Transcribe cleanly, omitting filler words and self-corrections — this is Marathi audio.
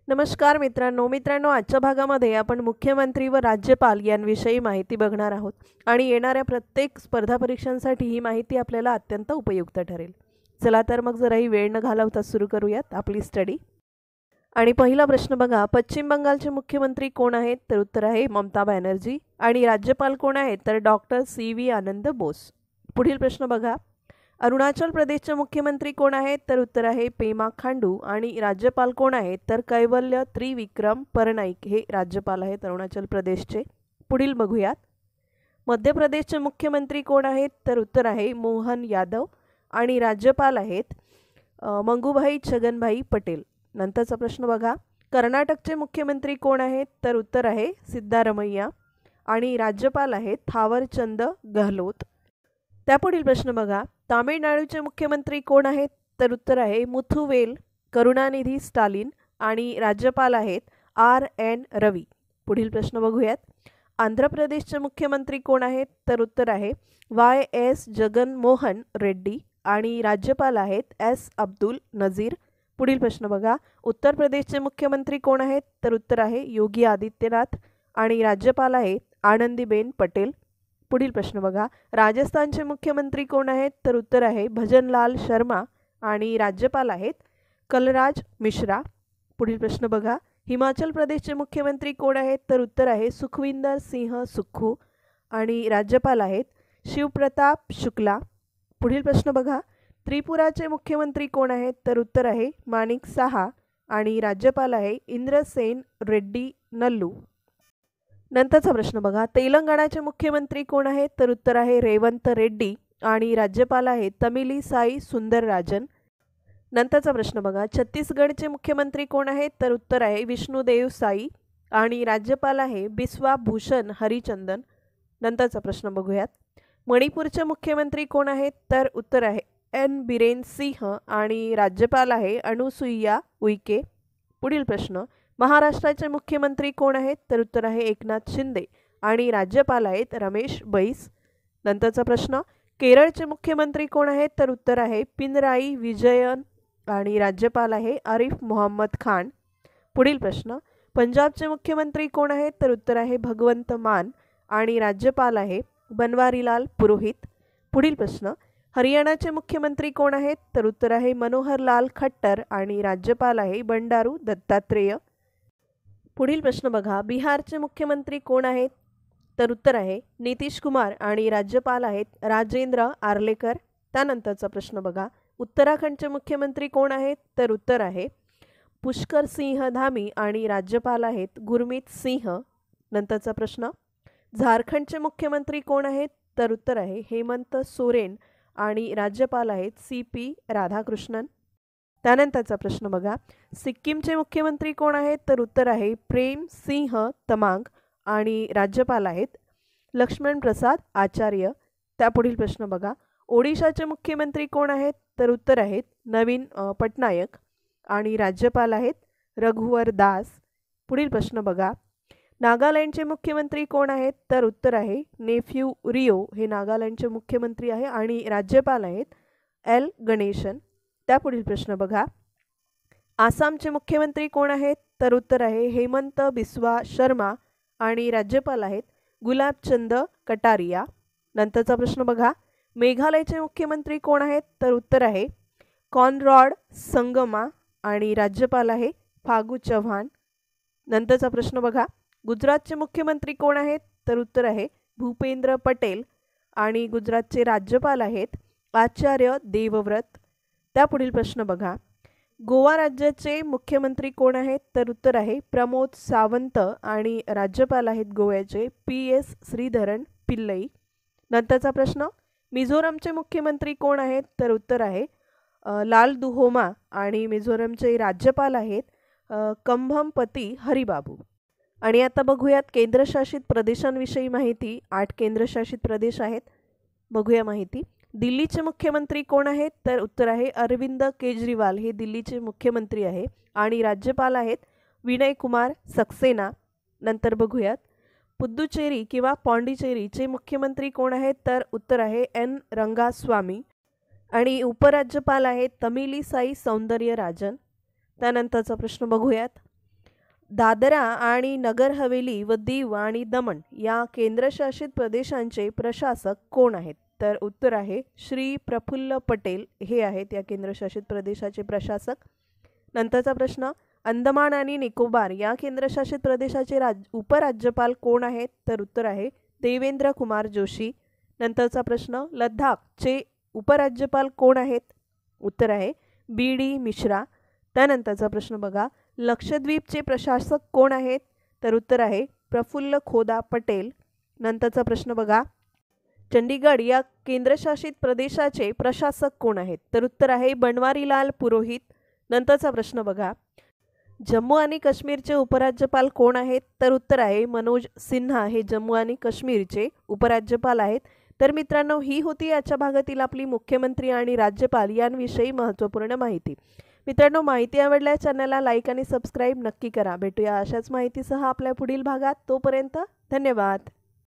नमस्कार मित्रांनो आजच्या भागामध्ये आपण मुख्यमंत्री व राज्यपाल यांविषयी माहिती बघणार आहोत आणि येणाऱ्या प्रत्येक स्पर्धा परीक्षांसाठी ही माहिती आपल्याला अत्यंत उपयुक्त ठरेल। चला तर मग जराही वेळ न घालवता सुरू करूयात आपली स्टडी। आणि पहिला प्रश्न बघा, पश्चिम बंगालचे मुख्यमंत्री कोण आहेत? तर उत्तर आहे ममता बॅनर्जी। आणि राज्यपाल कोण आहेत? तर डॉक्टर सी.व्ही. आनंद बोस। पुढील प्रश्न बघा, अरुणाचल प्रदेशचे मुख्यमंत्री कोण आहेत? तर उत्तर आहे पेमा खांडू। आणि राज्यपाल कोण आहेत? तर कैवल्य त्रिविक्रम परनाईक हे राज्यपाल आहेत अरुणाचल प्रदेशचे। पुढील बघूयात, मध्य प्रदेशचे मुख्यमंत्री कोण आहेत? तर उत्तर आहे मोहन यादव। आणि राज्यपाल आहेत मंगूभाई छगनभाई पटेल। नंतरचा प्रश्न बघा, कर्नाटकचे मुख्यमंत्री कोण आहेत? तर उत्तर आहे सिद्धारमैया। आणि राज्यपाल आहेत थावरचंद गहलोत। त्यापुढील प्रश्न बघा, तामिळनाडूचे मुख्यमंत्री कोण आहेत? तर उत्तर आहे मुथुवेल करुणानिधी स्टालिन। आणि राज्यपाल आहेत R.N. रवी। पुढील प्रश्न बघूयात, आंध्र प्रदेशचे मुख्यमंत्री कोण आहेत? तर उत्तर आहे Y.S. जगनमोहन रेड्डी। आणि राज्यपाल आहेत S. अब्दुल नजीर। पुढील प्रश्न बघा, उत्तर प्रदेशचे मुख्यमंत्री कोण आहेत? तर उत्तर आहे योगी आदित्यनाथ। आणि राज्यपाल आहेत आनंदीबेन पटेल। पुढील प्रश्न बघा, राजस्थानचे मुख्यमंत्री कोण आहेत? तर उत्तर आहे भजनलाल शर्मा। आणि राज्यपाल आहेत कलराज मिश्रा। पुढील प्रश्न बघा, हिमाचल प्रदेशचे मुख्यमंत्री कोण आहेत? तर उत्तर आहे सुखविंदर सिंह सुक्खू। आणि राज्यपाल आहेत शिवप्रताप शुक्ला। पुढील प्रश्न बघा, त्रिपुराचे मुख्यमंत्री कोण आहेत? तर उत्तर आहे माणिक साहा। आणि राज्यपाल आहे इंद्रसेन रेड्डी नल्लू। नंतरचा प्रश्न बघा, तेलंगणाचे मुख्यमंत्री कोण आहेत? तर उत्तर आहे रेवंत रेड्डी। आणि राज्यपाल आहेत तमिलिसाई सुंदरराजन। नंतरचा प्रश्न बघा, छत्तीसगडचे मुख्यमंत्री कोण आहेत? तर उत्तर आहे विष्णुदेव साई। आणि राज्यपाल आहे बिस्वा भूषण हरिचंदन। नंतरचा प्रश्न बघूयात, मणिपूरचे मुख्यमंत्री कोण आहेत? तर उत्तर आहे N. बिरेन सिंह। आणि राज्यपाल आहे अनुसुईया उईके। पुढील प्रश्न, महाराष्ट्राचे मुख्यमंत्री कोण आहेत? तर उत्तर आहे एकनाथ शिंदे। आणि राज्यपाल आहेत रमेश बैस। नंतरचा प्रश्न, केरळचे मुख्यमंत्री कोण आहेत? तर उत्तर आहे पिनराई विजयन। आणि राज्यपाल आहे आरिफ मोहम्मद खान। पुढील प्रश्न, पंजाबचे मुख्यमंत्री कोण आहेत? तर उत्तर आहे भगवंत मान। आणि राज्यपाल आहे बनवारीलाल पुरोहित। पुढील प्रश्न, हरियाणाचे मुख्यमंत्री कोण आहेत? तर उत्तर आहे मनोहरलाल खट्टर। आणि राज्यपाल आहे बंडारू दत्तात्रेय। पुढील प्रश्न बघा, बिहारचे मुख्यमंत्री कोण आहेत? तर उत्तर आहे नितीश कुमार। आणि राज्यपाल आहेत राजेंद्र आर्लेकर। त्यानंतरचा प्रश्न बघा, उत्तराखंडचे मुख्यमंत्री कोण आहेत? तर उत्तर आहे पुष्कर सिंह धामी। आणि राज्यपाल आहेत गुरमीत सिंह। नंतरचा प्रश्न, झारखंडचे मुख्यमंत्री कोण आहेत? तर उत्तर आहे हेमंत सोरेन। आणि राज्यपाल आहेत C.P. राधाकृष्णन। त्यानंतरचा प्रश्न बघा, सिक्कीमचे मुख्यमंत्री कोण आहेत? तर उत्तर आहे प्रेम सिंह तमांग। आणि राज्यपाल आहेत लक्ष्मण प्रसाद आचार्य। त्यापुढील प्रश्न बघा, ओडिशाचे मुख्यमंत्री कोण आहेत? तर उत्तर आहेत नवीन पटनायक। आणि राज्यपाल आहेत रघुवर दास। पुढील प्रश्न बघा, नागालँडचे मुख्यमंत्री कोण आहेत? तर उत्तर आहे नेफ्यू रिओ हे नागालँडचे मुख्यमंत्री आहे। आणि राज्यपाल आहेत L. गणेशन। त्यापुढील प्रश्न बघा, आसामचे मुख्यमंत्री कोण आहेत? तर उत्तर आहे हेमंत बिस्वा शर्मा। आणि राज्यपाल आहेत गुलाबचंद कटारिया। नंतरचा प्रश्न बघा, मेघालयचे मुख्यमंत्री कोण आहेत? तर उत्तर आहे कॉनरॉड संगमा। आणि राज्यपाल आहे फागू चव्हाण। नंतरचा प्रश्न बघा, गुजरातचे मुख्यमंत्री कोण आहेत? तर उत्तर आहे भूपेंद्र पटेल। आणि गुजरातचे राज्यपाल आहेत आचार्य देवव्रत। त्यापुढील प्रश्न बघा, गोवा राज्याचे मुख्यमंत्री कोण आहेत? तर उत्तर आहे प्रमोद सावंत। आणि राज्यपाल आहेत गोव्याचे P.S. श्रीधरन पिल्लई। नंतरचा प्रश्न, मिझोरमचे मुख्यमंत्री कोण आहेत? तर उत्तर आहे लाल दुहोमा। आणि मिझोरमचे राज्यपाल आहेत कंभमपती हरिबाबू। आणि आता बघूयात केंद्रशासित प्रदेशांविषयी माहिती। 8 केंद्रशासित प्रदेश आहेत, बघूया माहिती। दिल्लीचे मुख्यमंत्री कोण आहेत? तर उत्तर आहे अरविंद केजरीवाल हे दिल्लीचे मुख्यमंत्री आहे। आणि राज्यपाल आहेत विनय कुमार सक्सेना। नंतर बघूयात, पुद्दुचेरी किंवा पॉंडिचेरीचे मुख्यमंत्री कोण आहेत? तर उत्तर आहे N. रंगास्वामी। आणि उपराज्यपाल आहेत तमिलिसाई सौंदर्यराजन। त्यानंतरचा प्रश्न बघूयात, दादरा आणि नगर हवेली व दीव आणि दमण या केंद्रशासित प्रदेशांचे प्रशासक कोण आहेत? तर उत्तर आहे श्री प्रफुल्ल पटेल हे आहेत या केंद्रशासित प्रदेशाचे प्रशासक. नंतरचा प्रश्न, अंदमान आणि निकोबार या केंद्रशासित प्रदेशाचे उपराज्यपाल कोण आहेत? तर उत्तर आहे देवेंद्र कुमार जोशी. नंतरचा प्रश्न, लडाखचे उपराज्यपाल कोण आहेत? उत्तर आहे बी.डी. मिश्रा. त्यानंतरचा प्रश्न बघा, लक्षद्वीपचे प्रशासक कोण आहेत? तर उत्तर आहे प्रफुल्ल खोदा पटेल. नंतरचा प्रश्न बघा, चंदीगड या केंद्रशासित प्रदेशाचे प्रशासक कोण आहेत? तर उत्तर आहे बनवारीलाल पुरोहित. नंतरचा प्रश्न बघा, जम्मू आणि काश्मीरचे उपराज्यपाल कोण आहेत? तर उत्तर आहे मनोज सिन्हा हे जम्मू आणि काश्मीरचे उपराज्यपाल आहेत. तर मित्रांनो, ही होती आजच्या भागातील आपली मुख्यमंत्री आणि राज्यपाल यांविषयी महत्त्वपूर्ण माहिती. मित्रांनो, माहिती आवडल्यास चॅनलला लाईक आणि सबस्क्राईब नक्की करा. भेटूया अशाच माहितीसह आपल्या पुढील भागात. तोपर्यंत धन्यवाद.